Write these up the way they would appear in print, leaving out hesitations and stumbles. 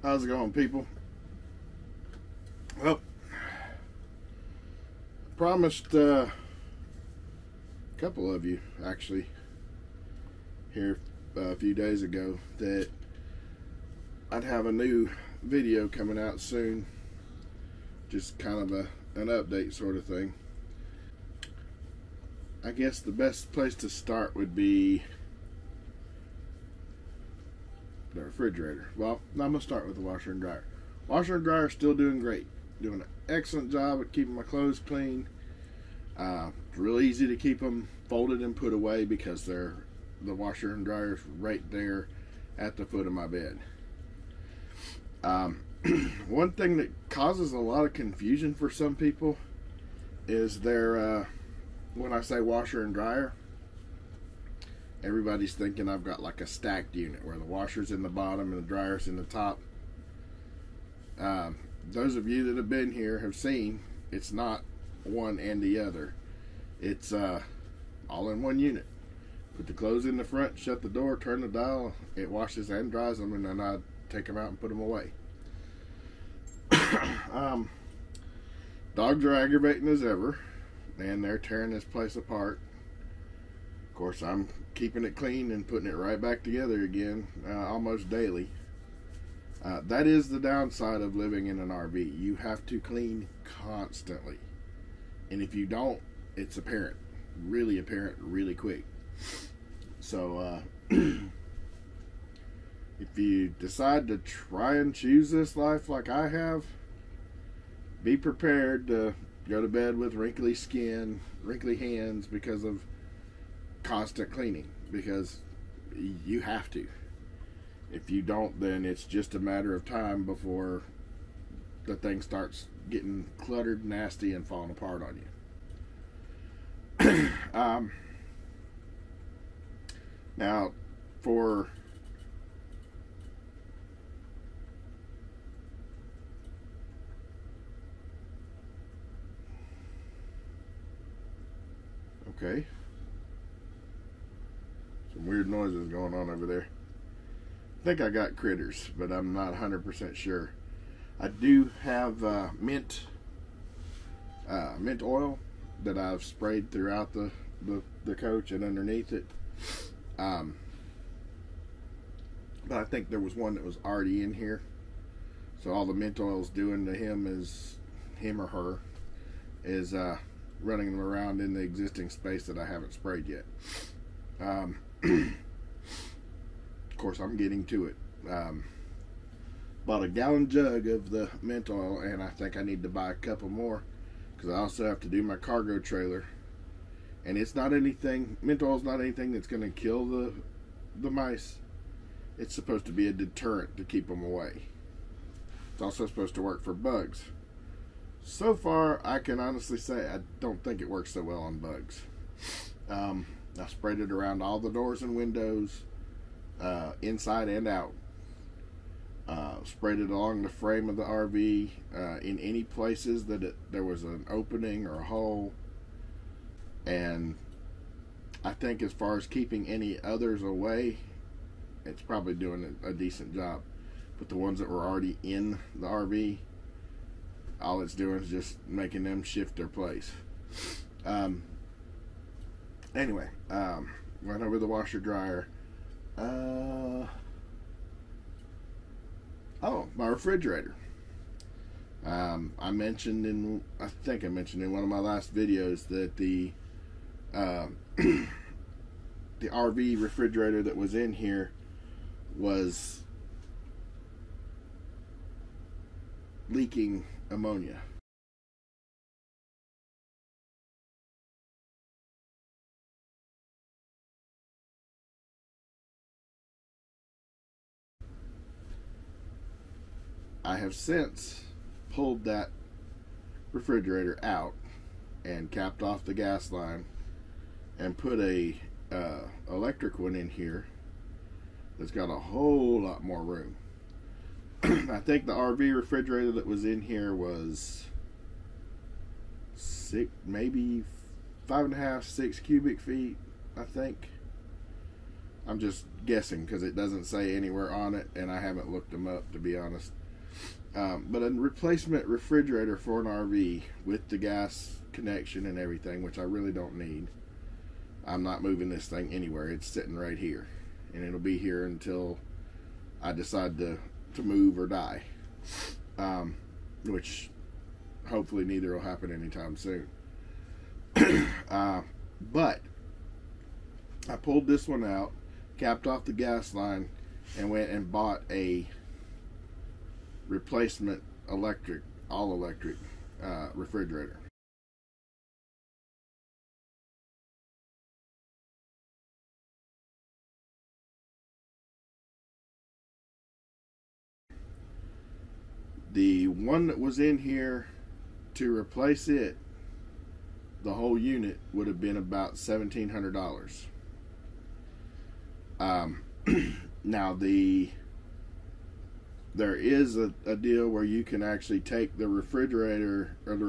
How's it going, people? Well, promised a couple of you actually here a few days ago that I'd have a new video coming out soon. Just kind of an update sort of thing. I guess the best place to start would be the refrigerator. Well, I'm going to start with the washer and dryer. Washer and dryer are still doing great. Doing an excellent job at keeping my clothes clean. It's real easy to keep them folded and put away because the washer and dryer's right there at the foot of my bed. One thing that causes a lot of confusion for some people is when I say washer and dryer, everybody's thinking I've got like a stacked unit where the washer's in the bottom and the dryer's in the top. Those of you that have been here have seen it's not one and the other. It's all in one unit. Put the clothes in the front, shut the door, turn the dial, it washes and dries them, and then I take them out and put them away. Dogs are aggravating as ever, and they're tearing this place apart. Of course, I'm keeping it clean and putting it right back together again almost daily. That is the downside of living in an RV. You have to clean constantly. And if you don't, it's apparent. Really apparent really quick. So, if you decide to try and choose this life like I have, be prepared to go to bed with wrinkly skin, wrinkly hands because of constant cleaning. Because you have to. If you don't, then it's just a matter of time before the thing starts getting cluttered, nasty, and falling apart on you. Now, okay, some weird noises going on over there. I think I got critters, but I'm not 100% sure. I do have mint oil that I've sprayed throughout the coach and underneath it. But I think there was one that was already in here. So all the mint oil's doing to him or her is running them around in the existing space that I haven't sprayed yet. Of course, I'm getting to it. Bought a gallon jug of the mint oil, and I think I need to buy a couple more because I also have to do my cargo trailer. And it's not anything, mint oil is not anything that's going to kill the mice. It's supposed to be a deterrent to keep them away. It's also supposed to work for bugs. So far, I can honestly say I don't think it works so well on bugs. I sprayed it around all the doors and windows, inside and out. Sprayed it along the frame of the RV, in any places that there was an opening or a hole. And I think as far as keeping any others away, it's probably doing a decent job. But the ones that were already in the RV, all it's doing is just making them shift their place. Anyway, went over the washer dryer. My refrigerator. I think I mentioned in one of my last videos that the RV refrigerator that was in here was leaking ammonia. I have since pulled that refrigerator out and capped off the gas line and put a electric one in here that's got a whole lot more room. I think the RV refrigerator that was in here was maybe 5.5, 6 cubic feet, I think. I'm just guessing because it doesn't say anywhere on it, and I haven't looked them up, to be honest. But a replacement refrigerator for an RV with the gas connection and everything, which I really don't need. I'm not moving this thing anywhere. It's sitting right here, and it'll be here until I decide to move or die, which hopefully neither will happen anytime soon. But I pulled this one out, capped off the gas line, and went and bought a replacement all electric refrigerator. The one that was in here, to replace it, the whole unit, would have been about $1,700. Now there is a deal where you can actually take the refrigerator or the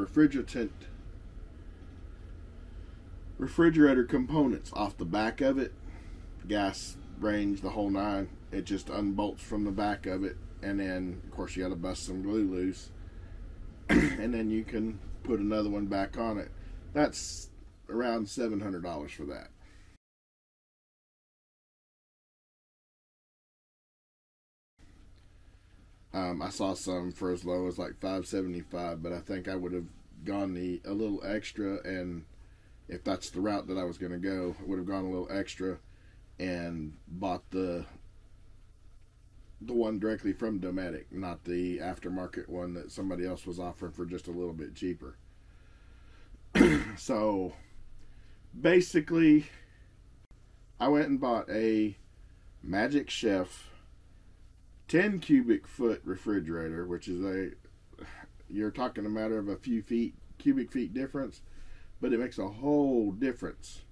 refrigerator components off the back of it, gas range, the whole nine. It just unbolts from the back of it, and then of course you got to bust some glue loose, and then you can put another one back on it. That's around $700 for that. I saw some for as low as like $575, but I think I would have gone a little extra, and if that's the route that I was going to go, I would have gone a little extra and bought the one directly from Dometic, not the aftermarket one that somebody else was offering for just a little bit cheaper. So basically, I went and bought a Magic Chef 10 cubic foot refrigerator, which is you're talking a matter of a few cubic feet difference, but it makes a whole difference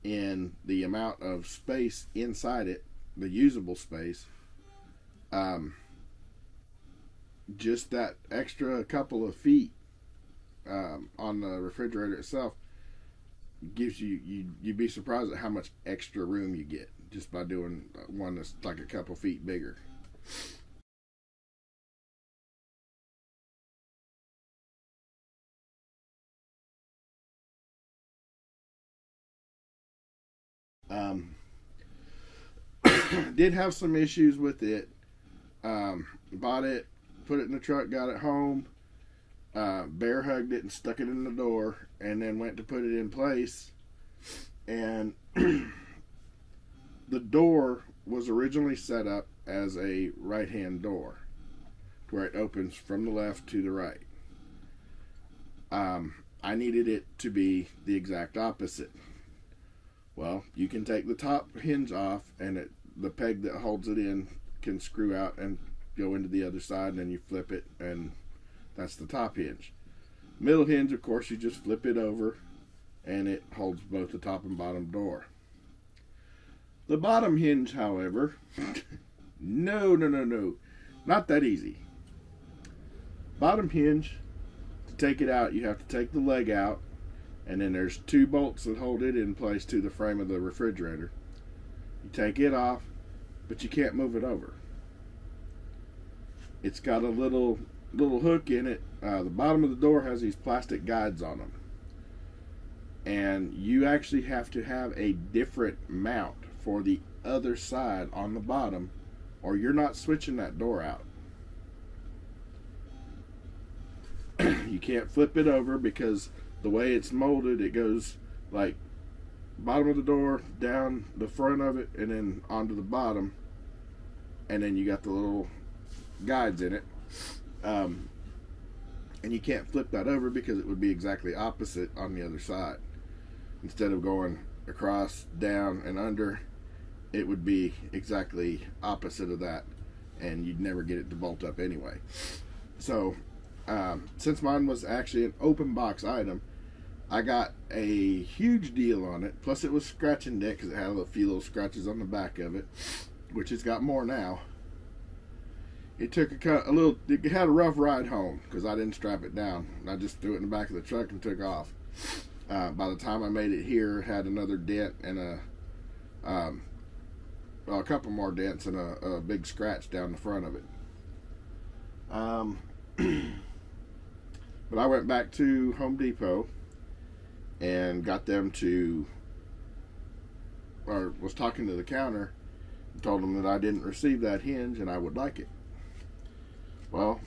in the amount of space inside it, the usable space. Just that extra couple of feet on the refrigerator itself gives you'd be surprised at how much extra room you get just by doing one that's like a couple feet bigger. Did have some issues with it. Bought it, put it in the truck, got it home, bear hugged it and stuck it in the door, and then went to put it in place, and the door was originally set up as a right hand door where it opens from the left to the right. I needed it to be the exact opposite. Well, you can take the top hinge off, and the peg that holds it in can screw out and go into the other side, and then you flip it, and that's the top hinge. Middle hinge, of course, you just flip it over, and it holds both the top and bottom door. The bottom hinge, however, no, not that easy. Bottom hinge, to take it out, you have to take the leg out, and then there's two bolts that hold it in place to the frame of the refrigerator. You take it off, but you can't move it over. It's got a little hook in it. The bottom of the door has these plastic guides on them, and you actually have to have a different mount for the other side on the bottom, or you're not switching that door out. You can't flip it over because the way it's molded, it goes like bottom of the door, down the front of it, and then onto the bottom, and then you got the little guides in it, and you can't flip that over because it would be exactly opposite on the other side. Instead of going across, down, and under, it would be exactly opposite of that, and you'd never get it to bolt up anyway. So since mine was actually an open box item, I got a huge deal on it. Plus it was scratch and dent because it had a few little scratches on the back of it, which it's got more now. It took it had a rough ride home because I didn't strap it down. I just threw it in the back of the truck and took off. By the time I made it here, it had another dent and well, a couple more dents and a big scratch down the front of it. But I went back to Home Depot and got them to, or was talking to the counter and told them that I didn't receive that hinge and I would like it. Well,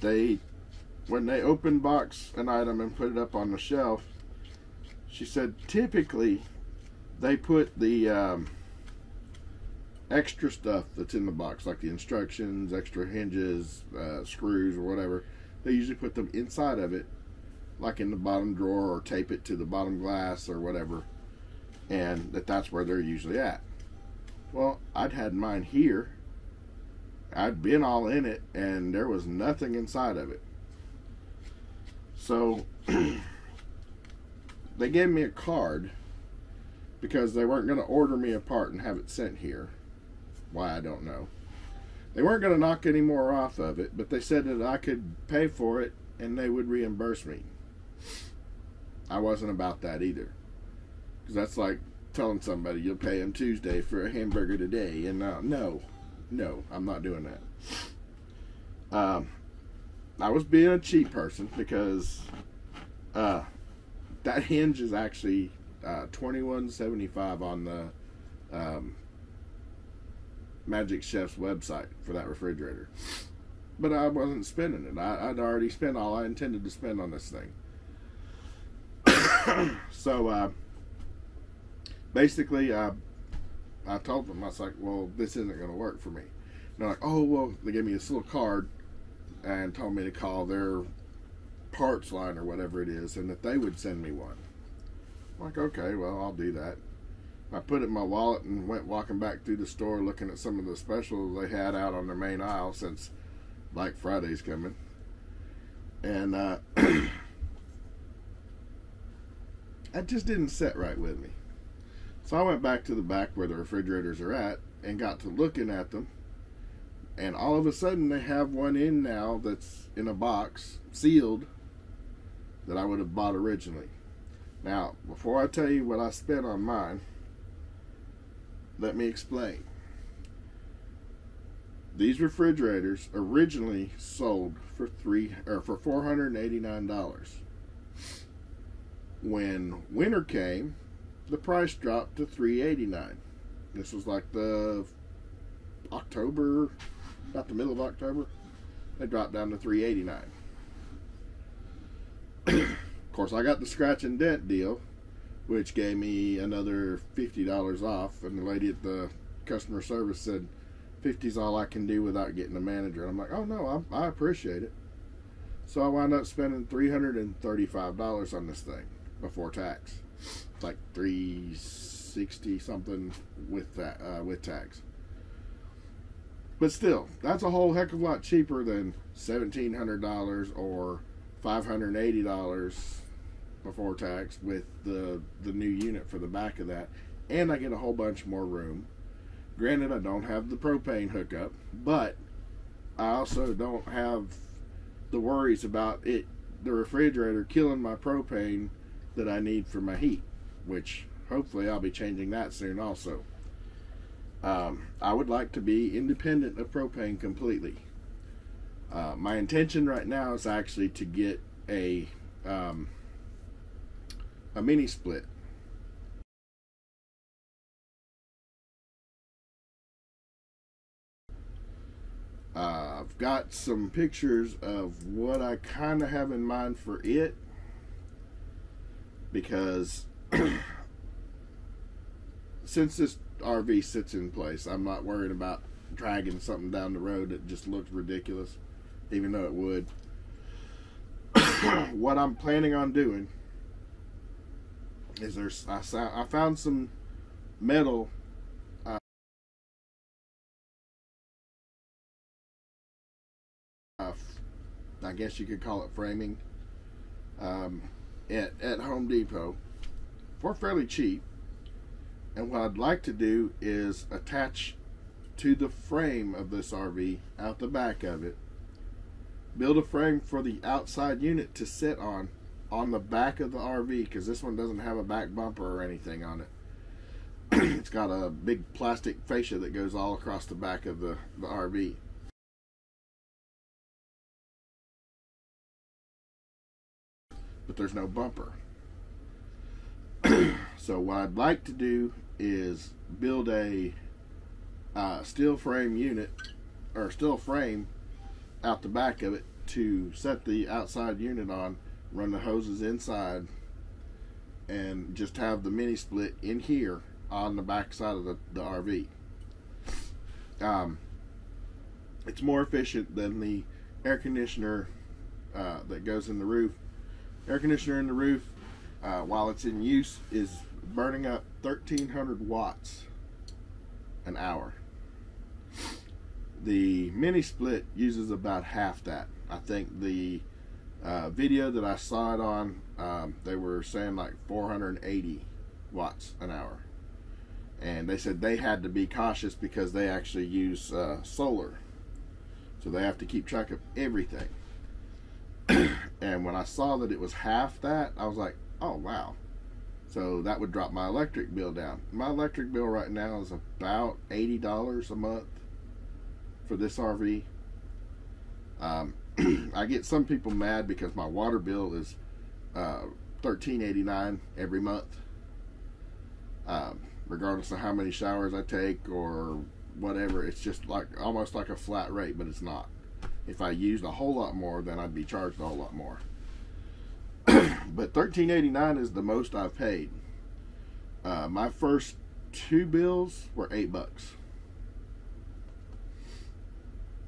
when they open box an item and put it up on the shelf, she said typically they put the extra stuff that's in the box, like the instructions, extra hinges, screws, or whatever. They usually put them inside of it, like in the bottom drawer, or tape it to the bottom glass or whatever, and that's where they're usually at. Well, I'd had mine here. I'd been all in it, and there was nothing inside of it. So they gave me a card because they weren't going to order me a part and have it sent here. Why, I don't know. They weren't going to knock any more off of it, but they said that I could pay for it and they would reimburse me. I wasn't about that either, because that's like telling somebody you'll pay them Tuesday for a hamburger today, and no, I'm not doing that. I was being a cheap person because that hinge is actually $21.75 on the Magic Chef's website for that refrigerator. But I wasn't spending it. I'd already spent all I intended to spend on this thing. So basically I told them, I was like, well, this isn't going to work for me. And they're like, oh, well, they gave me this little card and told me to call their parts line or whatever it is, and that they would send me one. I'm like, okay, well, I'll do that. I put it in my wallet and went walking back through the store looking at some of the specials they had out on their main aisle since Black Friday's coming. And that just didn't sit right with me. So I went back to the back where the refrigerators are at and got to looking at them. And all of a sudden they have one in now that's in a box, sealed, that I would have bought originally. Now, before I tell you what I spent on mine, let me explain. These refrigerators originally sold for $489. When winter came, the price dropped to $389. This was like the October, about the middle of October. They dropped down to $389. Of course, I got the scratch and dent deal, which gave me another $50 off, and the lady at the customer service said 50's all I can do without getting a manager. And I'm like, oh no, I appreciate it. So I wound up spending $335 on this thing before tax. It's like $360 something with that with tax. But still, that's a whole heck of a lot cheaper than $1,700 or $580 before tax with the new unit for the back of that. And I get a whole bunch more room. Granted, I don't have the propane hookup, but I also don't have the worries about the refrigerator killing my propane that I need for my heat, which hopefully I'll be changing that soon also. I would like to be independent of propane completely. My intention right now is actually to get a mini split. I've got some pictures of what I kind of have in mind for it, because since this RV sits in place, I'm not worried about dragging something down the road that just looks ridiculous, even though it would. What I'm planning on doing is I found some metal I guess you could call it framing, at Home Depot for fairly cheap. And what I'd like to do is attach to the frame of this RV out the back of it, build a frame for the outside unit to sit on the back of the RV, because this one doesn't have a back bumper or anything on it. it's got a big plastic fascia that goes all across the back of the RV. But there's no bumper. So what I'd like to do is build a steel frame unit, or steel frame out the back of it, to set the outside unit on, run the hoses inside, and just have the mini split in here on the back side of the RV. It's more efficient than the air conditioner that goes in the roof. Air conditioner in the roof, while it's in use, is burning up 1,300 watts an hour. The mini split uses about half that. I think the video that I saw it on, they were saying like 480 watts an hour. And they said they had to be cautious because they actually use solar. So they have to keep track of everything. And when I saw that it was half that, I was like, oh wow. So that would drop my electric bill down. My electric bill right now is about $80 a month for this RV. I get some people mad because my water bill is $13.89 every month, regardless of how many showers I take or whatever. It's just like almost like a flat rate, but it's not. If I used a whole lot more, then I'd be charged a whole lot more. But $13.89 is the most I've paid. My first 2 bills were $8.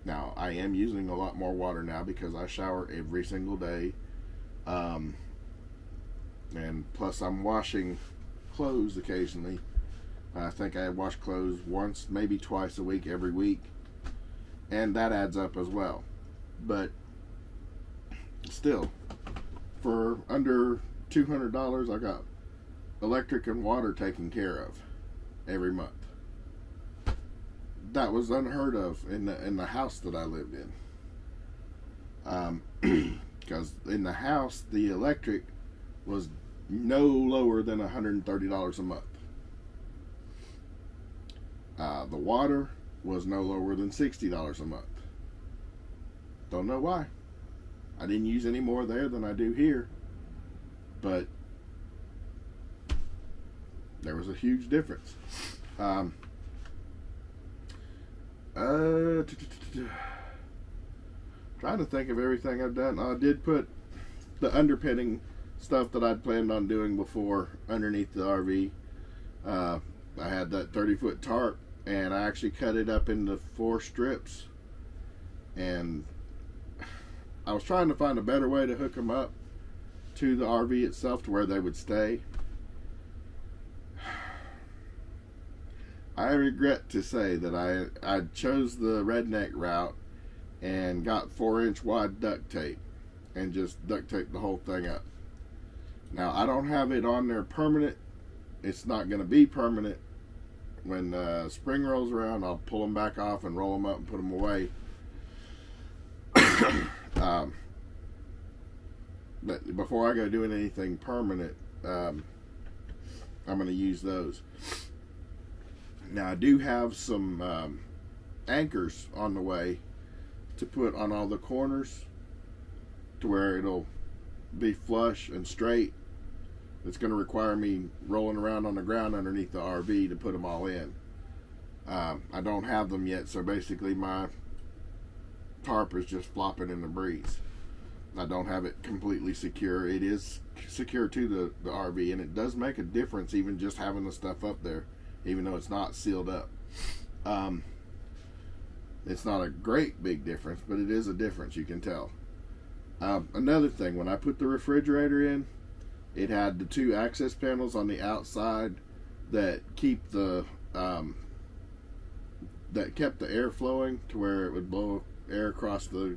Now, I am using a lot more water now because I shower every single day. And plus I'm washing clothes occasionally. I think I wash clothes once, maybe twice a week, every week. And that adds up as well. But still, for under $200, I got electric and water taken care of every month. That was unheard of in the house that I lived in. Because in the house, the electric was no lower than $130 a month. The water was no lower than $60 a month. Don't know why. I didn't use any more there than I do here, but there was a huge difference. Trying to think of everything I've done. I did put the underpinning stuff that I'd planned on doing before underneath the RV. I had that 30-foot tarp, and I actually cut it up into 4 strips, and I was trying to find a better way to hook them up to the RV itself to where they would stay. I regret to say that I chose the redneck route and got 4-inch wide duct tape and just duct taped the whole thing up. Now, I don't have it on there permanent. It's not going to be permanent. When spring rolls around, I'll pull them back off and roll them up and put them away. But before I go doing anything permanent, I'm going to use those. Now, I do have some anchors on the way to put on all the corners to where it'll be flush and straight. It's going to require me rolling around on the ground underneath the RV to put them all in. I don't have them yet, so basically my tarp is just flopping in the breeze. I don't have it completely secure. It is secure to the RV, and it does make a difference even just having the stuff up there, even though it's not sealed up. It's not a great big difference, but it is a difference, you can tell. Another thing, when I put the refrigerator in, it had the 2 access panels on the outside that keep the that kept the air flowing to where it would blow air across the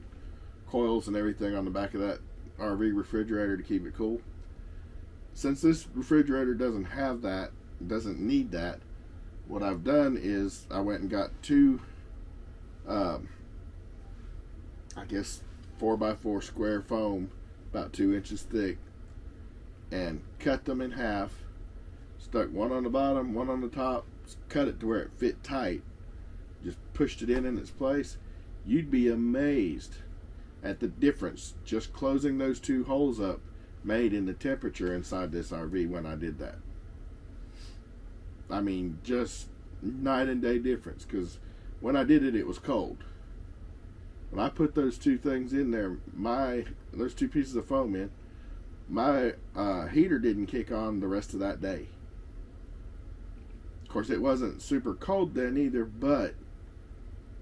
coils and everything on the back of that RV refrigerator to keep it cool. Since this refrigerator doesn't have that, doesn't need that, what I've done is I went and got 2 I guess 4x4 square foam, about 2 inches thick, and cut them in half, stuck one on the bottom, one on the top, cut it to where it fit tight, just pushed it in its place, you'd be amazed at the difference just closing those two holes up made in the temperature inside this RV when I did that. I mean, just night and day difference, because when I did it, it was cold. When I put those two things in there, those two pieces of foam in, my heater didn't kick on the rest of that day. Of course, it wasn't super cold then either, but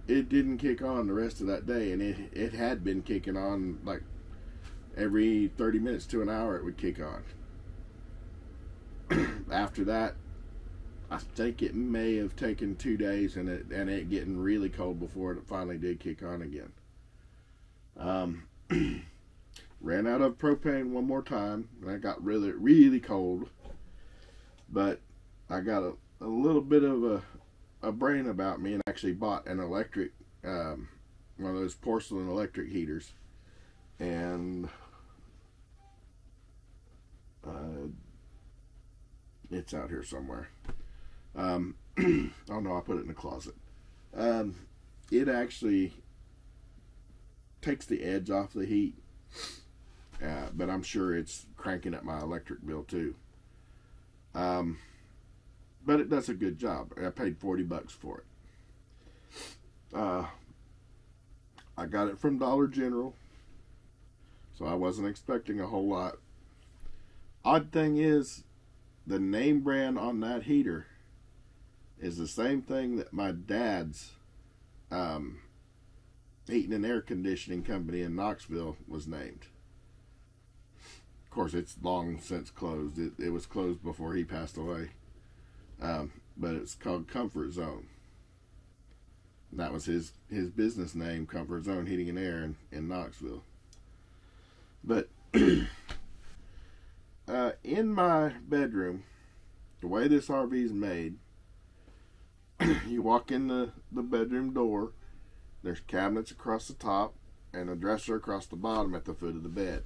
it didn't kick on the rest of that day, and it had been kicking on like every 30 minutes to an hour it would kick on. After that, I think it may have taken 2 days and it getting really cold before it finally did kick on again. Ran out of propane one more time, and I got really, really cold. But I got a little bit of a brain about me and actually bought an electric, one of those porcelain electric heaters. And it's out here somewhere. Oh no, I put it in the closet. It actually takes the edge off the heat, but I'm sure it's cranking up my electric bill too. But it does a good job. I paid $40 for it. I got it from Dollar General, so I wasn't expecting a whole lot. Odd thing is, the name brand on that heater is the same thing that my dad's heating and air conditioning company in Knoxville was named. Of course, it's long since closed. It was closed before he passed away. But it's called Comfort Zone. And that was his business name, Comfort Zone Heating and Air in Knoxville. But in my bedroom, the way this RV is made, you walk in the bedroom door, there's cabinets across the top and a dresser across the bottom at the foot of the bed.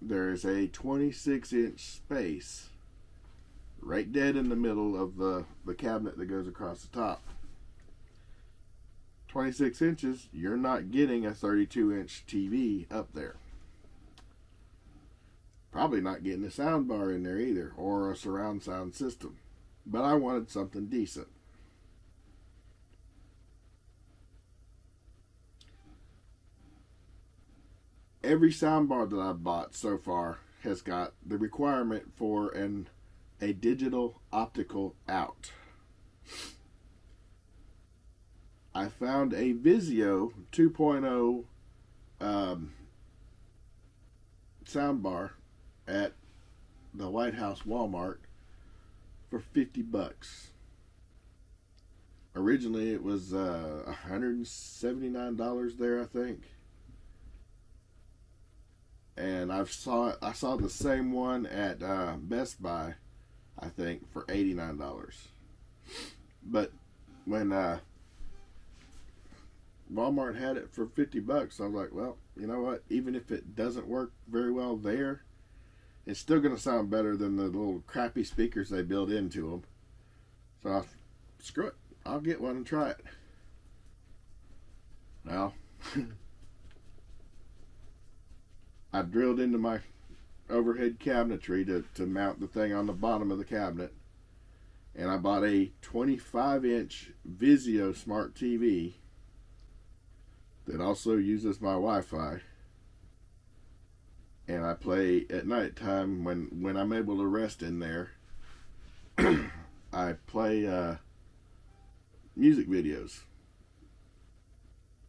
There's a 26-inch space right dead in the middle of the cabinet that goes across the top. 26 inches, you're not getting a 32-inch TV up there. Probably not getting a sound bar in there either, or a surround sound system. But I wanted something decent. Every soundbar that I've bought so far has got the requirement for a digital optical out. I found a Vizio 2.0 soundbar at the White House Walmart for $50. Originally it was $179 there, I think. And I saw the same one at Best Buy, I think, for $89. But when Walmart had it for $50, I was like, well, you know what? Even if it doesn't work very well there, it's still going to sound better than the little crappy speakers they build into them. So, screw it. I'll get one and try it. Well, I drilled into my overhead cabinetry to mount the thing on the bottom of the cabinet. And I bought a 25-inch Vizio Smart TV that also uses my Wi-Fi. And I play at nighttime when I'm able to rest in there. I play music videos.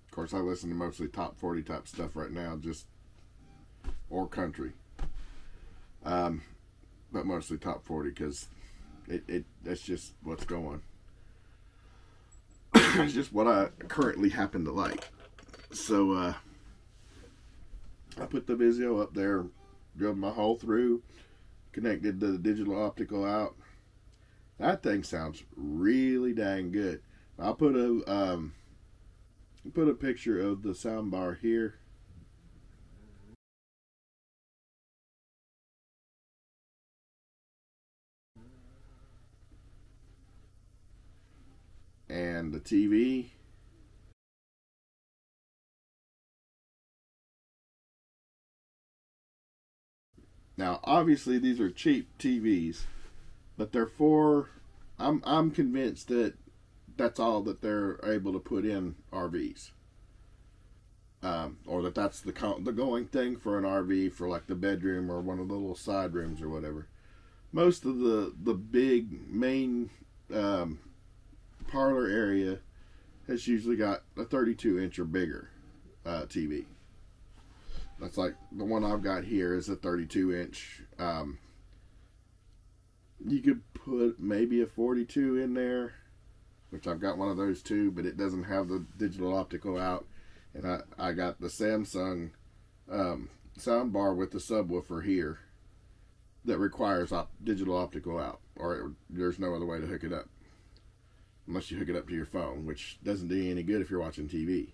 Of course, I listen to mostly top 40 type stuff right now, or country. But mostly top 40 because that's just what's going. It's just what I currently happen to like. So I put the Vizio up there, drilled my hole through, connected the digital optical out. That thing sounds really dang good. I'll put a picture of the soundbar here. and the TV. Now, obviously, these are cheap TVs, but they're for. I'm convinced that that's all that they're able to put in RVs, or that's the going thing for an RV for like the bedroom or one of the little side rooms or whatever. Most of the big main parlor area has usually got a 32-inch or bigger TV. That's like the one I've got here is a 32-inch. You could put maybe a 42 in there, which I've got one of those too, but it doesn't have the digital optical out. And I got the Samsung sound bar with the subwoofer here that requires digital optical out, or there's no other way to hook it up. Unless you hook it up to your phone, which doesn't do you any good if you're watching TV.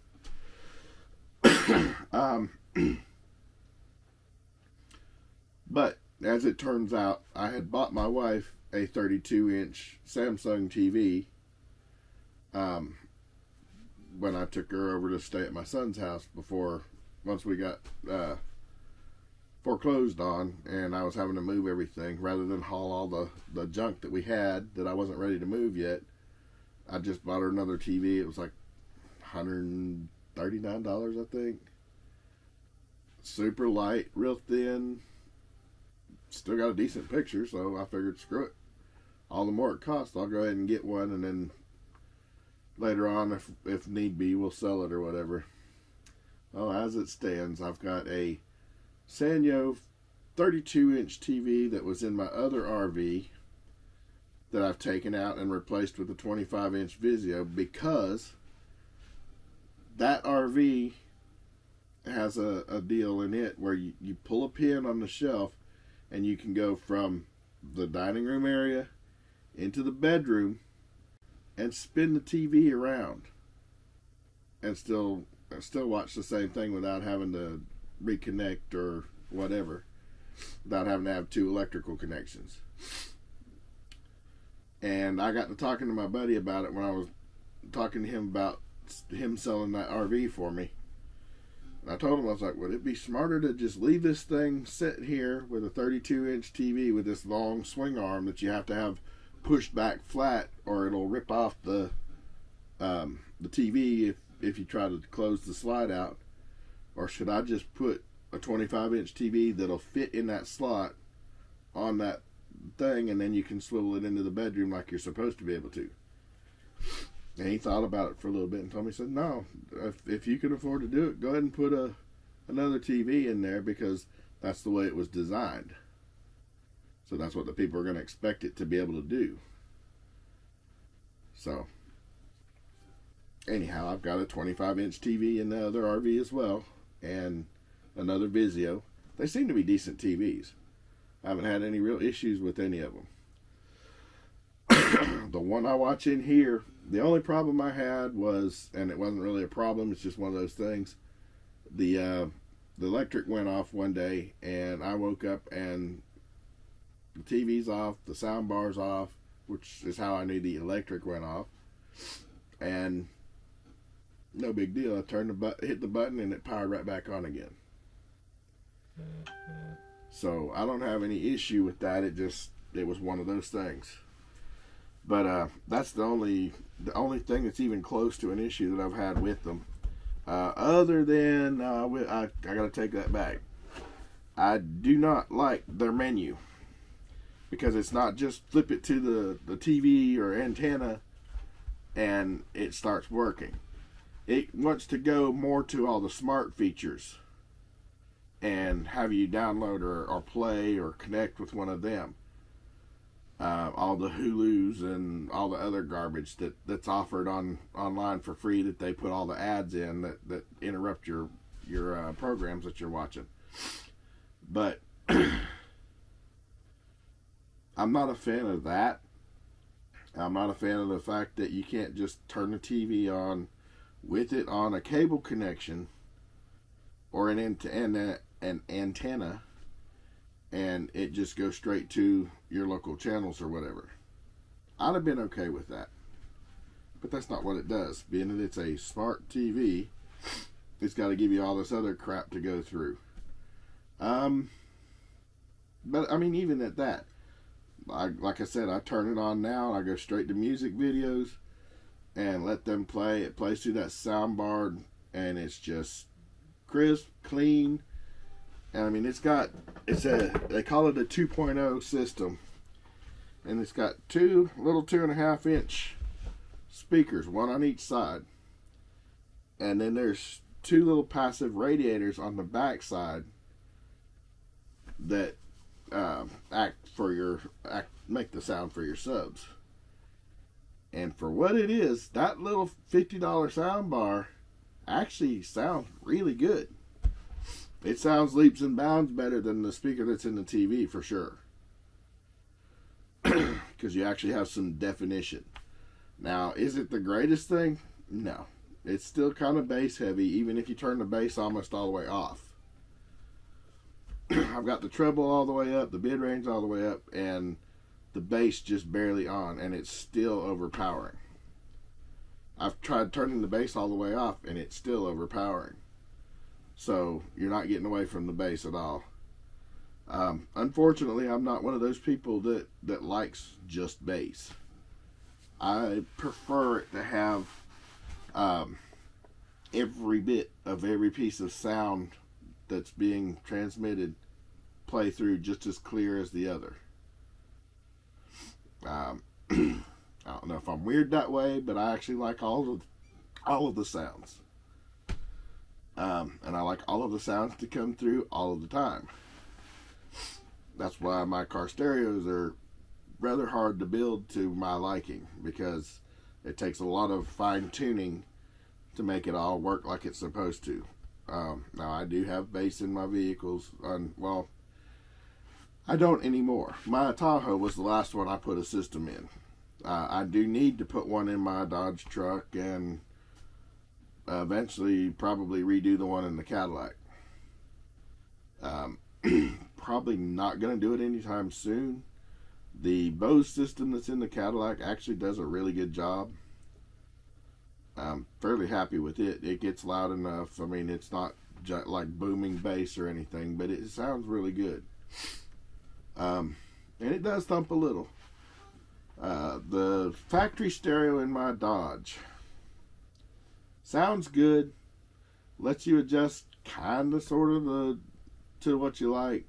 But as it turns out, I had bought my wife a 32-inch Samsung TV when I took her over to stay at my son's house once we got foreclosed on, and I was having to move everything rather than haul all the junk that we had that I wasn't ready to move yet. I just bought her another TV. It was like $139, I think. Super light, real thin. Still got a decent picture, so I figured, screw it. All the more it costs, I'll go ahead and get one, and then later on, if need be, we'll sell it or whatever. Well, as it stands, I've got a Sanyo 32-inch TV that was in my other RV that I've taken out and replaced with a 25-inch Vizio, because that RV has a deal in it where you pull a pin on the shelf and you can go from the dining room area into the bedroom and spin the TV around and still watch the same thing without having to reconnect or whatever, without having to have two electrical connections. And I got to talking to my buddy about it when I was talking to him about him selling that RV for me. And I told him, I was like, would it be smarter to just leave this thing sit here with a 32-inch TV with this long swing arm that you have to have pushed back flat, or it'll rip off the TV if you try to close the slide out? Or should I just put a 25-inch TV that'll fit in that slot on that thing, and then you can swivel it into the bedroom like you're supposed to be able to? And he thought about it for a little bit and told me, he said, no, if you can afford to do it, go ahead and put another TV in there, because that's the way it was designed. So that's what the people are going to expect it to be able to do. So anyhow, I've got a 25-inch TV in the other RV as well, and another Vizio. They seem to be decent TVs. I haven't had any real issues with any of them. The one I watch in here, the only problem I had was, and it wasn't really a problem, it's just one of those things, the electric went off one day, and I woke up and the TV's off, the sound bar's off, which is how I knew the electric went off, and no big deal. I hit the button, and it powered right back on again. So I don't have any issue with that. It was one of those things. But that's the only thing that's even close to an issue that I've had with them. Other than I gotta take that back. I do not like their menu, because it's not just flip it to the TV or antenna and it starts working. It wants to go more to all the smart features and have you download or play or connect with one of them. All the Hulus and all the other garbage that's offered online for free, that they put all the ads in that interrupt your programs that you're watching. But I'm not a fan of that. I'm not a fan of the fact that you can't just turn the TV on with it on a cable connection or an antenna, and it just goes straight to your local channels or whatever. I'd have been okay with that. But that's not what it does. Being that it's a smart TV, it's got to give you all this other crap to go through. But I mean, even at that, like I said, I turn it on now and I go straight to music videos and let them play. It plays through that sound bar and it's just crisp, clean. And I mean, they call it a 2.0 system. And it's got two little 2.5 inch speakers, one on each side. And then there's two little passive radiators on the back side that make the sound for your subs. And for what it is, that little $50 sound bar actually sounds really good. It sounds leaps and bounds better than the speaker that's in the TV for sure. Because you actually have some definition. Now, is it the greatest thing? No. It's still kind of bass heavy, even if you turn the bass almost all the way off. I've got the treble all the way up, the mid range all the way up, and the bass just barely on, and it's still overpowering. I've tried turning the bass all the way off, and it's still overpowering. So you're not getting away from the bass at all. Unfortunately, I'm not one of those people that likes just bass. I prefer it to have every bit of every piece of sound that's being transmitted play through just as clear as the other. I don't know if I'm weird that way, but I actually like all of the sounds. And I like all of the sounds to come through all of the time. That's why my car stereos are rather hard to build to my liking, because it takes a lot of fine tuning to make it all work like it's supposed to. Now I do have bass in my vehicles, well, I don't anymore. My Tahoe was the last one I put a system in. I do need to put one in my Dodge truck and eventually probably redo the one in the Cadillac. Probably not going to do it anytime soon. The Bose system that's in the Cadillac actually does a really good job. I'm fairly happy with it. It gets loud enough. I mean, it's not like booming bass or anything, but it sounds really good. And it does thump a little. The factory stereo in my Dodge sounds good. Lets you adjust kind of sort of to what you like,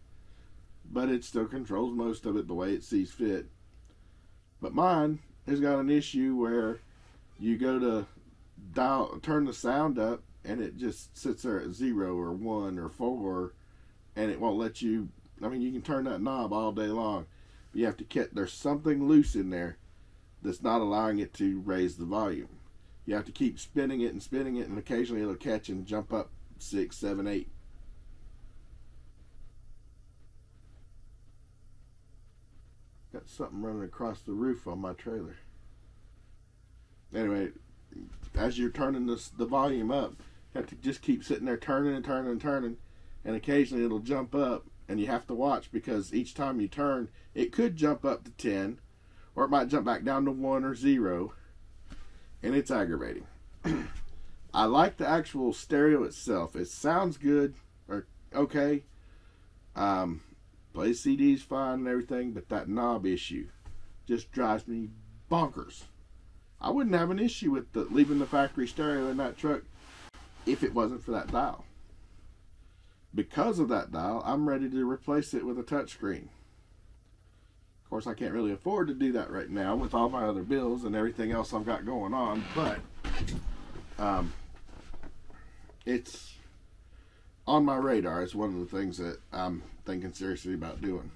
but it still controls most of it the way it sees fit. But mine has got an issue where you go to turn the sound up and it just sits there at 0 or 1 or 4, and it won't let you. I mean, you can turn that knob all day long, but you have to there's something loose in there that's not allowing it to raise the volume. You have to keep spinning it, and occasionally it'll catch and jump up 6, 7, 8. Got something running across the roof on my trailer. Anyway, as you're turning the volume up, you have to just keep sitting there turning, and occasionally it'll jump up, and you have to watch, because each time you turn, it could jump up to 10, or it might jump back down to 1 or 0, and it's aggravating. I like the actual stereo itself. It sounds good, or okay. Plays CDs fine and everything, but that knob issue just drives me bonkers. I wouldn't have an issue with leaving the factory stereo in that truck if it wasn't for that dial. Because of that dial, I'm ready to replace it with a touchscreen. Of course, I can't really afford to do that right now with all my other bills and everything else I've got going on, but it's on my radar. It's one of the things that I'm thinking seriously about doing.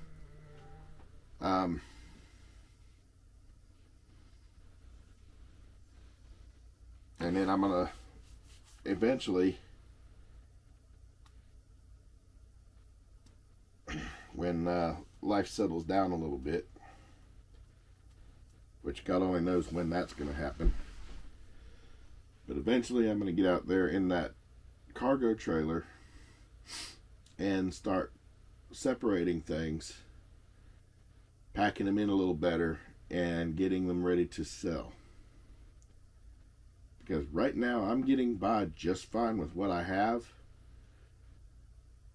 And then I'm going to eventually, when life settles down a little bit, which God only knows when that's going to happen, but eventually I'm going to get out there in that cargo trailer and start separating things, packing them in a little better, and getting them ready to sell. Because right now I'm getting by just fine with what I have,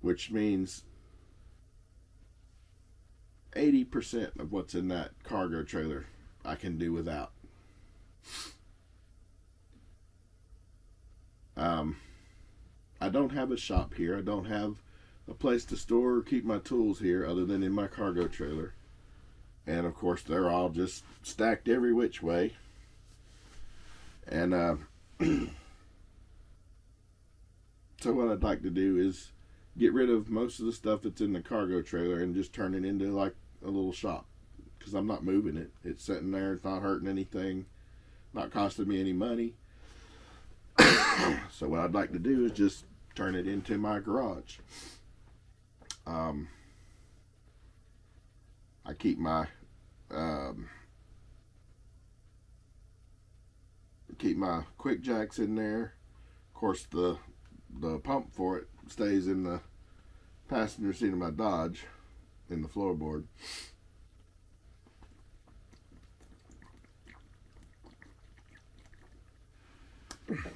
which means 80% of what's in that cargo trailer I can do without. I don't have a shop here. I don't have a place to store or keep my tools here other than in my cargo trailer. And of course they're all just stacked every which way. And so what I'd like to do is get rid of most of the stuff that's in the cargo trailer and just turn it into like a little shop, because I'm not moving it. It's sitting there. It's not hurting anything, not costing me any money. So what I'd like to do is just turn it into my garage. I keep my quick jacks in there. Of course, the pump for it stays in the passenger seat of my Dodge, in the floorboard.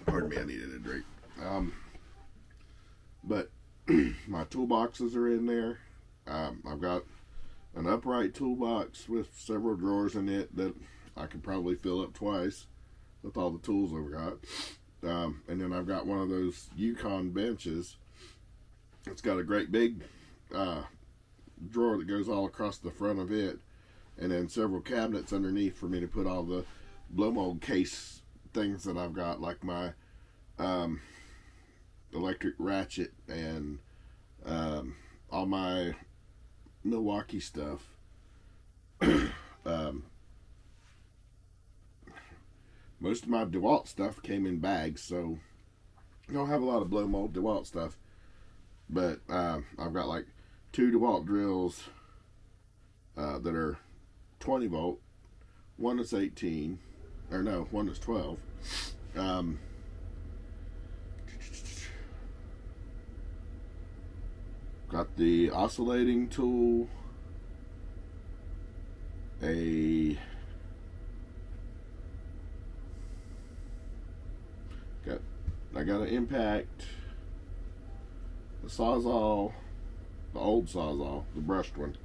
Pardon me, I needed a drink. But my toolboxes are in there. I've got an upright toolbox with several drawers in it that I could probably fill up twice with all the tools I've got. And then I've got one of those Yukon benches. It's got a great big drawer that goes all across the front of it, and then several cabinets underneath for me to put all the blow mold case things that I've got, like my electric ratchet and all my Milwaukee stuff. Most of my DeWalt stuff came in bags, so I don't have a lot of blow mold DeWalt stuff. But I've got like 2 DeWalt drills that are 20 volt. One is 18, or no, one is 12. Got the oscillating tool, I got an impact, the Sawzall, the old Sawzall, the brushed one.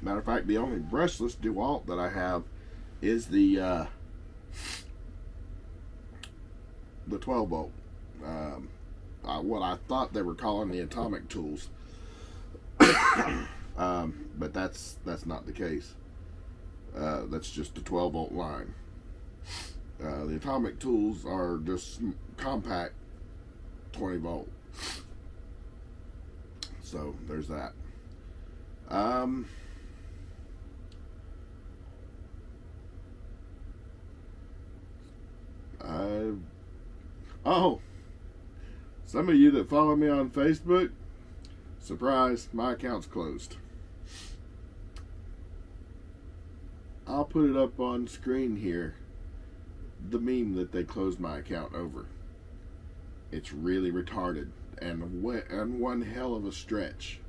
Matter of fact, the only brushless DeWalt that I have is the 12 volt. What I thought they were calling the atomic tools, but that's not the case. That's just a 12 volt line. The atomic tools are just compact 20 volt. So there's that. Oh, some of you that follow me on Facebook, surprise, my account's closed. I'll put it up on screen here, the meme that they closed my account over. It's really retarded and one hell of a stretch.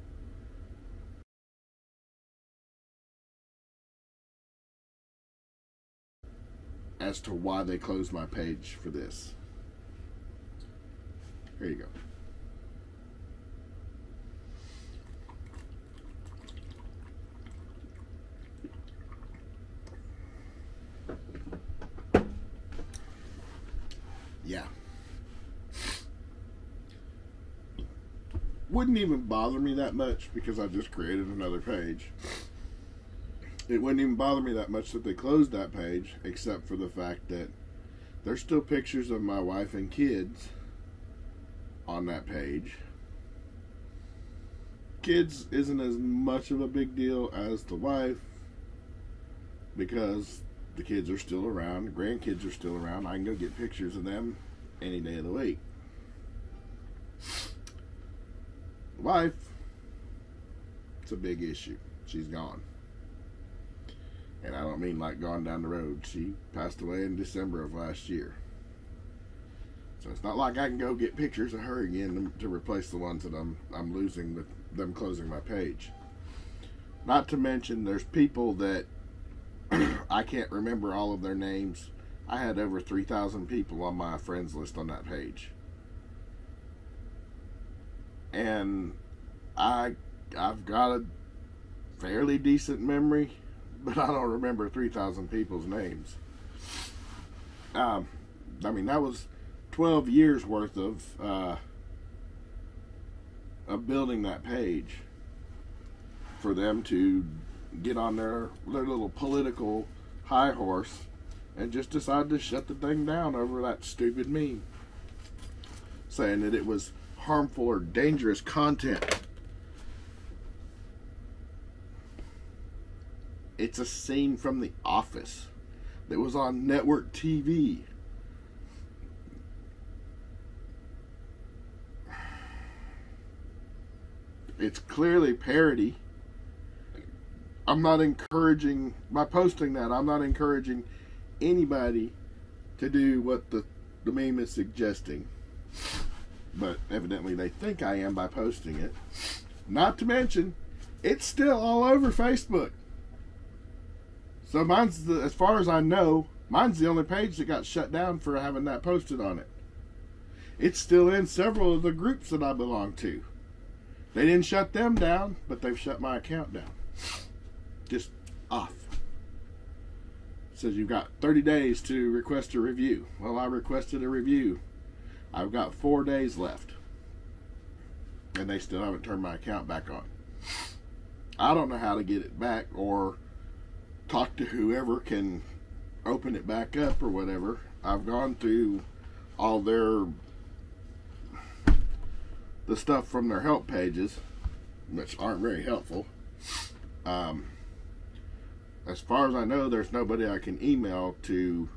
As to why they closed my page for this. Here you go. Yeah. Wouldn't even bother me that much because I just created another page. It wouldn't even bother me that much that they closed that page, except for the fact that there's still pictures of my wife and kids on that page. Kids isn't as much of a big deal as the wife, because the kids are still around, the grandkids are still around. I can go get pictures of them any day of the week. The wife, it's a big issue. She's gone. And I don't mean like gone down the road. She passed away in December of last year. So it's not like I can go get pictures of her again to replace the ones that I'm losing with them closing my page. Not to mention there's people that I can't remember all of their names I had over 3,000 people on my friends list on that page. And I've got a fairly decent memory, but I don't remember 3,000 people's names. I mean, that was 12 years worth of building that page for them to get on their little political high horse and just decide to shut the thing down over that stupid meme, saying that it was harmful or dangerous content. It's a scene from The Office that was on network TV. It's clearly parody. I'm not encouraging, by posting that, I'm not encouraging anybody to do what the meme is suggesting. But evidently they think I am by posting it. Not to mention, it's still all over Facebook. So mine's, as far as I know, mine's the only page that got shut down for having that posted on it. It's still in several of the groups that I belong to. They didn't shut them down, but they've shut my account down. Just off. It says you've got 30 days to request a review. Well, I requested a review. I've got 4 days left. And they still haven't turned my account back on. I don't know how to get it back or talk to whoever can open it back up or whatever. I've gone through all the stuff from their help pages, which aren't very helpful. As far as I know, there's nobody I can email to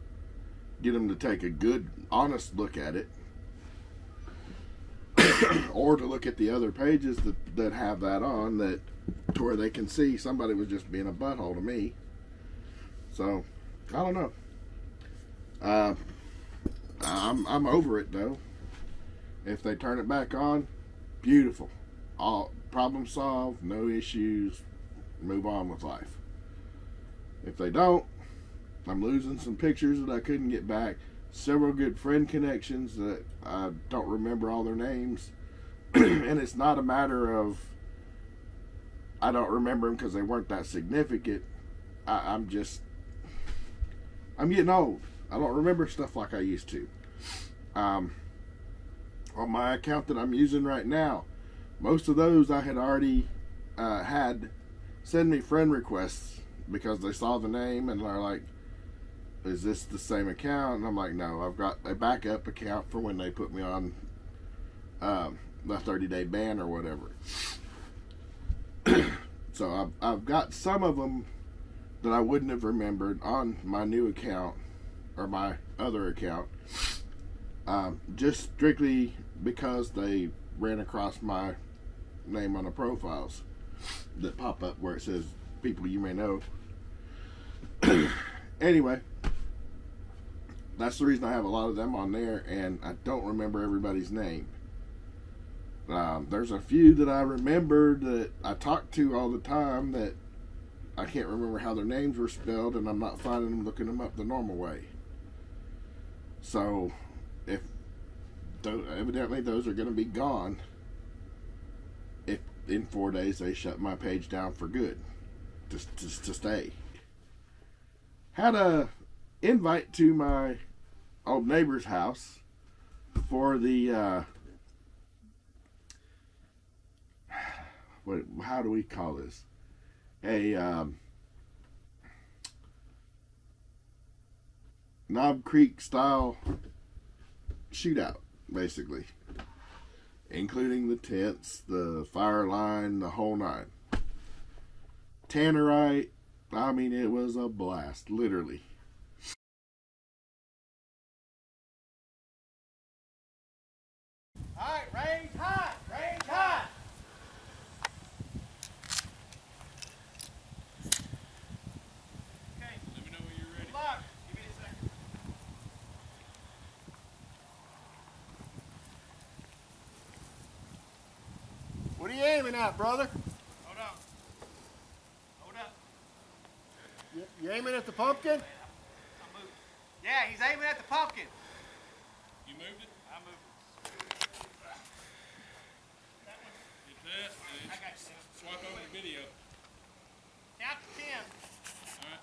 get them to take a good, honest look at it. Or to look at the other pages that have that on, that to where they can see somebody was just being a butthole to me. So, I don't know. I'm over it though. If they turn it back on, beautiful. All problem solved, no issues, move on with life. If they don't, I'm losing some pictures that I couldn't get back. Several good friend connections that I don't remember all their names. And it's not a matter of I don't remember them because they weren't that significant. I'm getting old. I don't remember stuff like I used to. On my account that I'm using right now, most of those I had already had send me friend requests because they saw the name and they're like, is this the same account? And I'm like, no, I've got a backup account for when they put me on the 30-day ban or whatever. So I've got some of them that I wouldn't have remembered on my new account or my other account, just strictly because they ran across my name on the profiles that pop up where it says people you may know. Anyway, that's the reason I have a lot of them on there, and I don't remember everybody's name. There's a few that I remember that I talk to all the time that I can't remember how their names were spelled, and I'm not finding them looking them up the normal way. So, if evidently those are going to be gone if in 4 days they shut my page down for good to stay. Had a invite to my old neighbor's house for the how do we call this? A Knob Creek style shootout, basically, including the tents, the fire line, the whole nine. Tannerite, I mean, it was a blast, literally. All right, range hot, range hot. Okay, let me know when you're ready. Lock. Give me a second. What are you aiming at, brother? Hold up. Hold up. You aiming at the pumpkin? I'm moving. Yeah, he's aiming at the pumpkin. You moved it? I moved it. Hit that, and I got you. swap over the video. Count to 10. All right.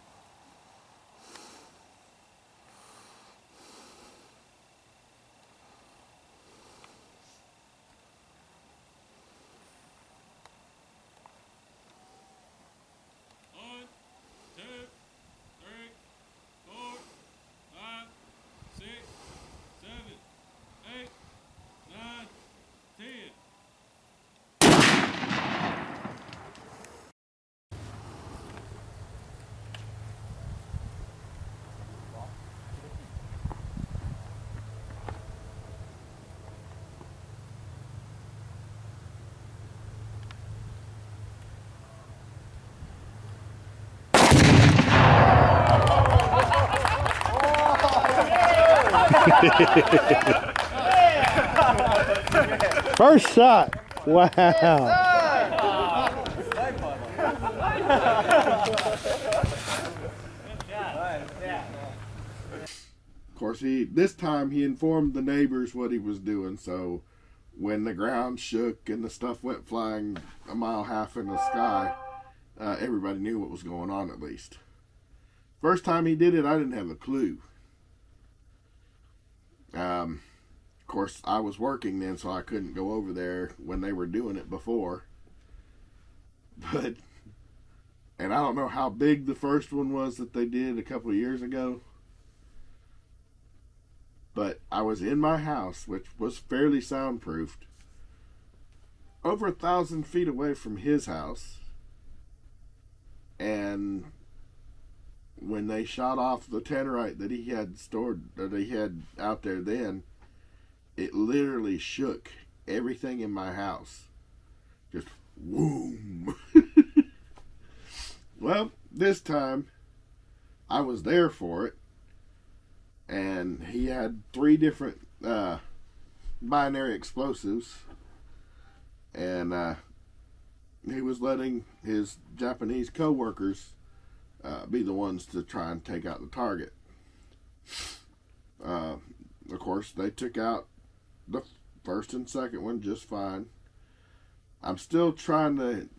One, two, three, 4, 5, 6, 7, 8, 9, 10. First shot. Wow. Of course, this time he informed the neighbors what he was doing, so when the ground shook and the stuff went flying a mile and a half in the sky, everybody knew what was going on at least. First time he did it, I didn't have a clue. Of course, I was working then, so I couldn't go over there when they were doing it before. And I don't know how big the first one was that they did a couple of years ago. But I was in my house, which was fairly soundproofed, over 1,000 feet away from his house. And when they shot off the tannerite that he had stored, that he had out there then, it literally shook everything in my house. Just whoom. Well, this time I was there for it, and he had 3 different binary explosives, and he was letting his Japanese co-workers be the ones to try and take out the target. Of course, they took out the first and second one just fine. I'm still trying to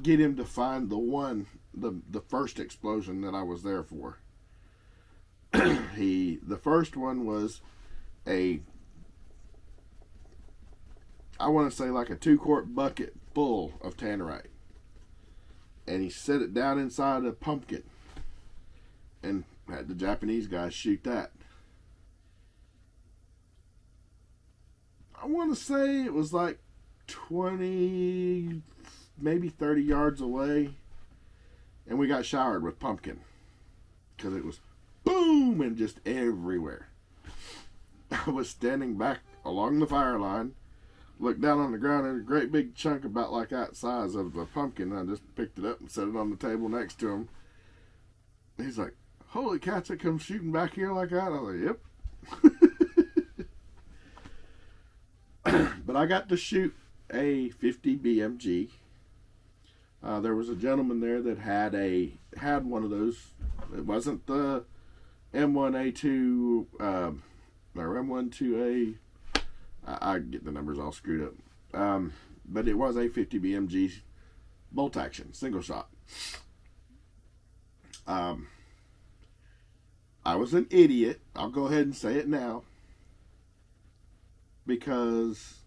get him to find the first explosion that I was there for. The first one was I want to say like a 2-quart bucket full of tannerite, and he set it down inside a pumpkin and had the Japanese guys shoot that. I want to say it was like 20, maybe 30 yards away, and we got showered with pumpkin because it was boom and just everywhere. I was standing back along the fire line, looked down on the ground, and a great big chunk about like that size of the pumpkin. I just picked it up and set it on the table next to him. He's like, "Holy cats, it comes shooting back here like that?" I was like, "Yep." But I got to shoot a 50 BMG. There was a gentleman there that had one of those. It wasn't the M1A2 or M12A. I get the numbers all screwed up. But it was a 50 BMG bolt action, single shot. I was an idiot. I'll go ahead and say it now. Because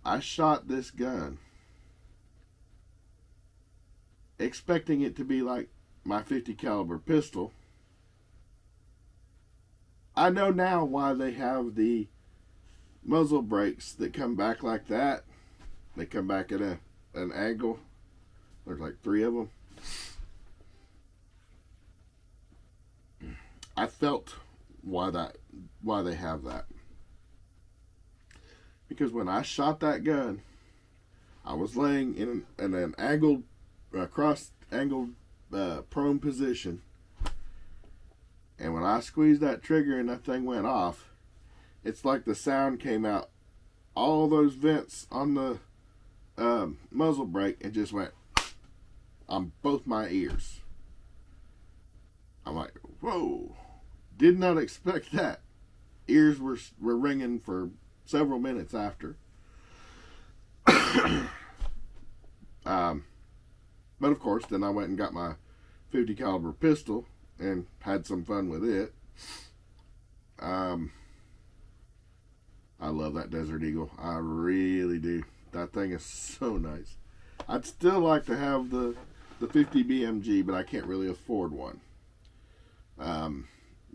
I shot this gun expecting it to be like my 50 caliber pistol. I know now why they have the muzzle brakes that come back like that. They come back at an angle. There's like 3 of them. I felt why they have that. Because when I shot that gun, I was laying in an angled, cross-angled, prone position. And when I squeezed that trigger and that thing went off, it's like the sound came out all those vents on the muzzle brake and just went on both my ears. I'm like, whoa. Did not expect that. Ears were ringing for several minutes after. But of course, then I went and got my 50 caliber pistol and had some fun with it. I love that Desert Eagle. I really do. That thing is so nice. I'd still like to have the 50 BMG, but I can't really afford one.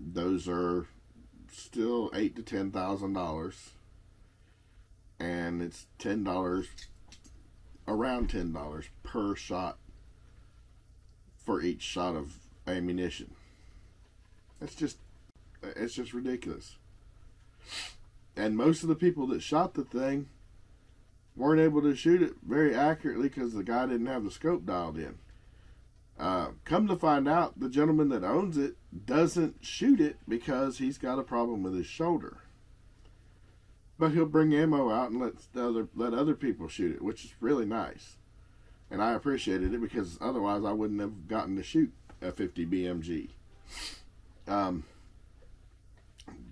Those are still $8,000 to $10,000, and it's $10, around $10 per shot for each shot of ammunition. It's just ridiculous. And most of the people that shot the thing weren't able to shoot it very accurately because the guy didn't have the scope dialed in. Come to find out, the gentleman that owns it doesn't shoot it because he's got a problem with his shoulder. But he'll bring ammo out and let other people shoot it, which is really nice. And I appreciated it because otherwise I wouldn't have gotten to shoot a 50 BMG.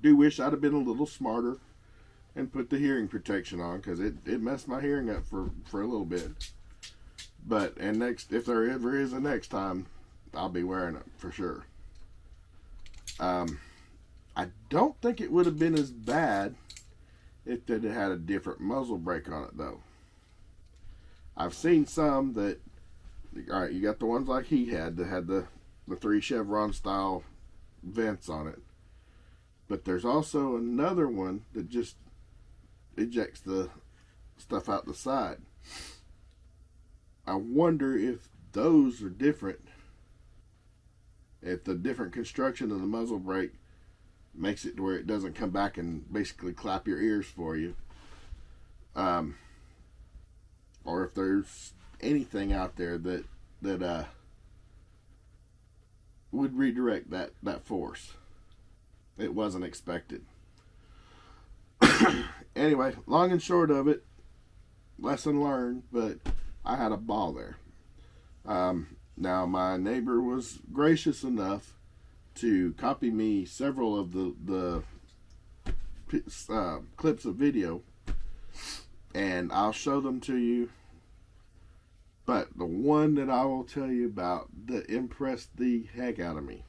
Do wish I'd have been a little smarter and put the hearing protection on, because it messed my hearing up for a little bit. But, and next, if there ever is a next time, I'll be wearing it for sure. I don't think it would have been as bad if it had a different muzzle brake on it, though. I've seen some that, alright, you got the ones like he had that had the 3 chevron style vents on it. But there's also another one that just ejects the stuff out the side. I wonder if those are different. If the different construction of the muzzle brake makes it to where it doesn't come back and basically clap your ears for you. Or if there's anything out there that would redirect that force. It wasn't expected. Anyway, long and short of it, lesson learned, but I had a ball there. Now, my neighbor was gracious enough to copy me several of the clips of video, and I'll show them to you. But the one that I will tell you about that impressed the heck out of me.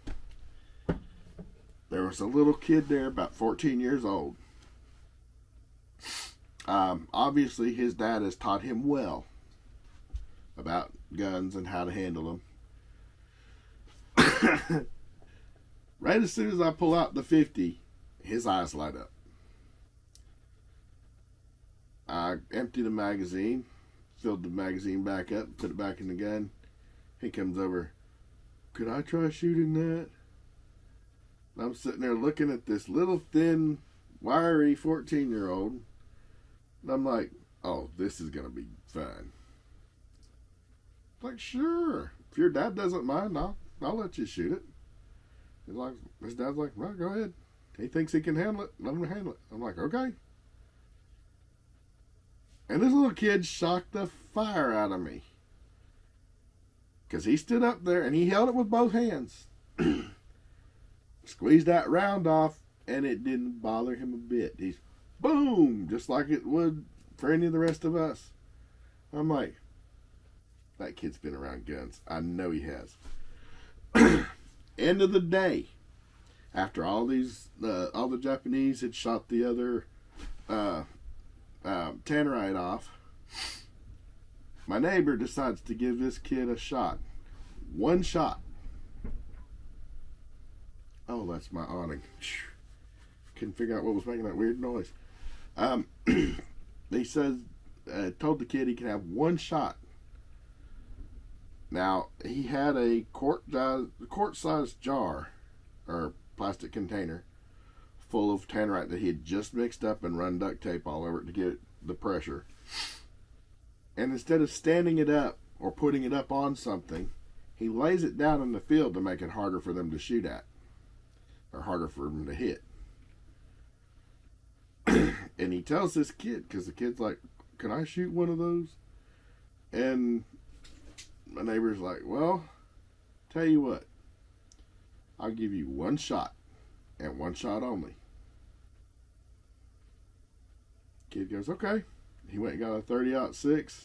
There was a little kid there, about 14 years old. Obviously, his dad has taught him well about guns and how to handle them. Right as soon as I pull out the 50, his eyes light up. I empty the magazine, filled the magazine back up, put it back in the gun. He comes over. Could I try shooting that? I'm sitting there looking at this little thin, wiry 14-year-old. And I'm like, oh, this is going to be fun. Like, sure. If your dad doesn't mind, I'll let you shoot it. He's like, his dad's like, well, go ahead. He thinks he can handle it. Let him handle it. I'm like, okay. And this little kid shocked the fire out of me. Because he stood up there and he held it with both hands. Squeezed that round off, and it didn't bother him a bit. He's boom, just like it would for any of the rest of us. I'm like, that kid's been around guns. I know he has. End of the day, after all the Japanese had shot the other Tannerite off, my neighbor decides to give this kid a shot. One shot. Oh, that's my awning. Couldn't figure out what was making that weird noise. He says, told the kid he can have one shot. Now, he had a quart-sized jar, or plastic container, full of Tannerite that he had just mixed up and run duct tape all over it to get the pressure. And instead of standing it up or putting it up on something, he lays it down in the field to make it harder for them to shoot at. Or harder for them to hit. And he tells this kid, because the kid's like, can I shoot one of those? And my neighbor's like, well, tell you what, I'll give you one shot. and 1 shot only. Kid goes, okay. He went and got a 30-06,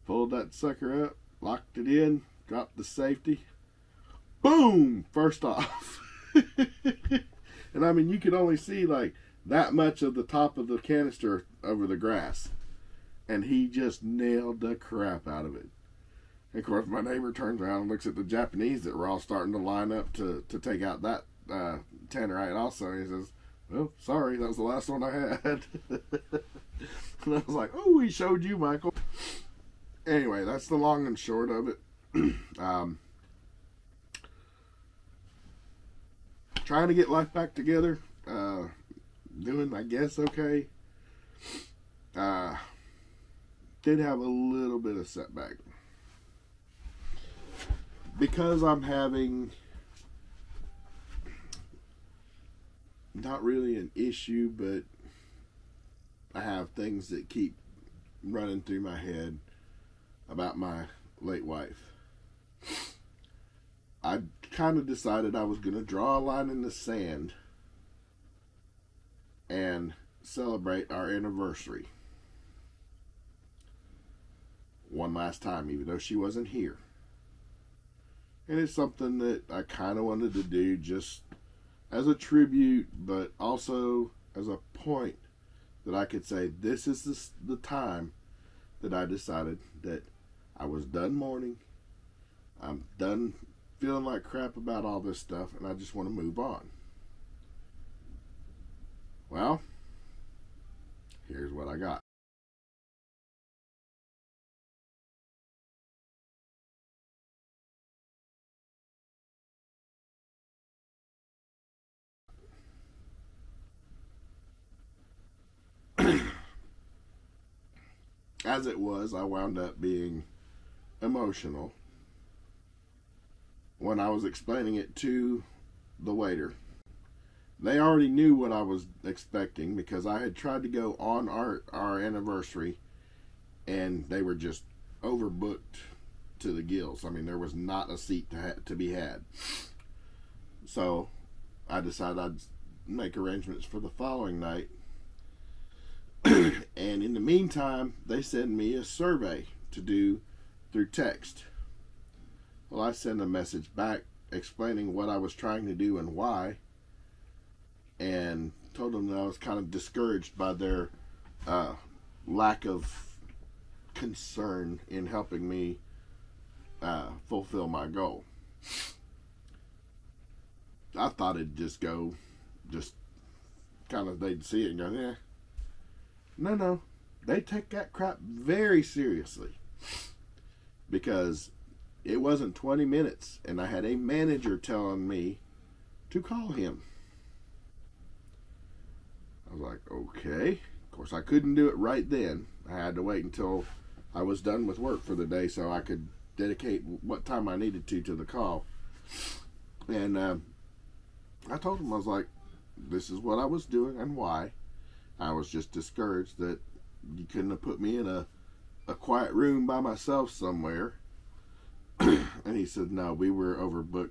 pulled that sucker up, locked it in, dropped the safety. Boom! First off. And I mean, you could only see like that much of the top of the canister over the grass. And he just nailed the crap out of it. And of course, my neighbor turns around and looks at the Japanese that were all starting to line up to take out that tannerite also. And he says, well, sorry, that was the last one I had. And I was like, oh, he showed you, Michael. Anyway, that's the long and short of it. Trying to get life back together. Doing, I guess, okay. Did have a little bit of setback. Because I'm having not really an issue, but I have things that keep running through my head about my late wife. I kind of decided I was going to draw a line in the sand and celebrate our anniversary one last time, even though she wasn't here. And it's something that I kind of wanted to do just as a tribute, but also as a point that I could say, this is the time that I decided that I was done mourning. I'm done feeling like crap about all this stuff, and I just want to move on. Well, here's what I got. As it was, I wound up being emotional when I was explaining it to the waiter. They already knew what I was expecting because I had tried to go on our anniversary and they were just overbooked to the gills. I mean, there was not a seat to be had. So I decided I'd make arrangements for the following night. And in the meantime, they sent me a survey to do through text. Well, I sent a message back explaining what I was trying to do and why, and told them that I was kind of discouraged by their lack of concern in helping me fulfill my goal. I thought it'd just go, just kind of, they'd see it and go, yeah. No, they take that crap very seriously, because it wasn't 20 minutes and I had a manager telling me to call him. I was like, okay. Of course, I couldn't do it right then. I had to wait until I was done with work for the day so I could dedicate what time I needed to the call. And I told him, I was like, this is what I was doing and why. I was just discouraged that you couldn't have put me in a quiet room by myself somewhere. And he said, no, we were overbooked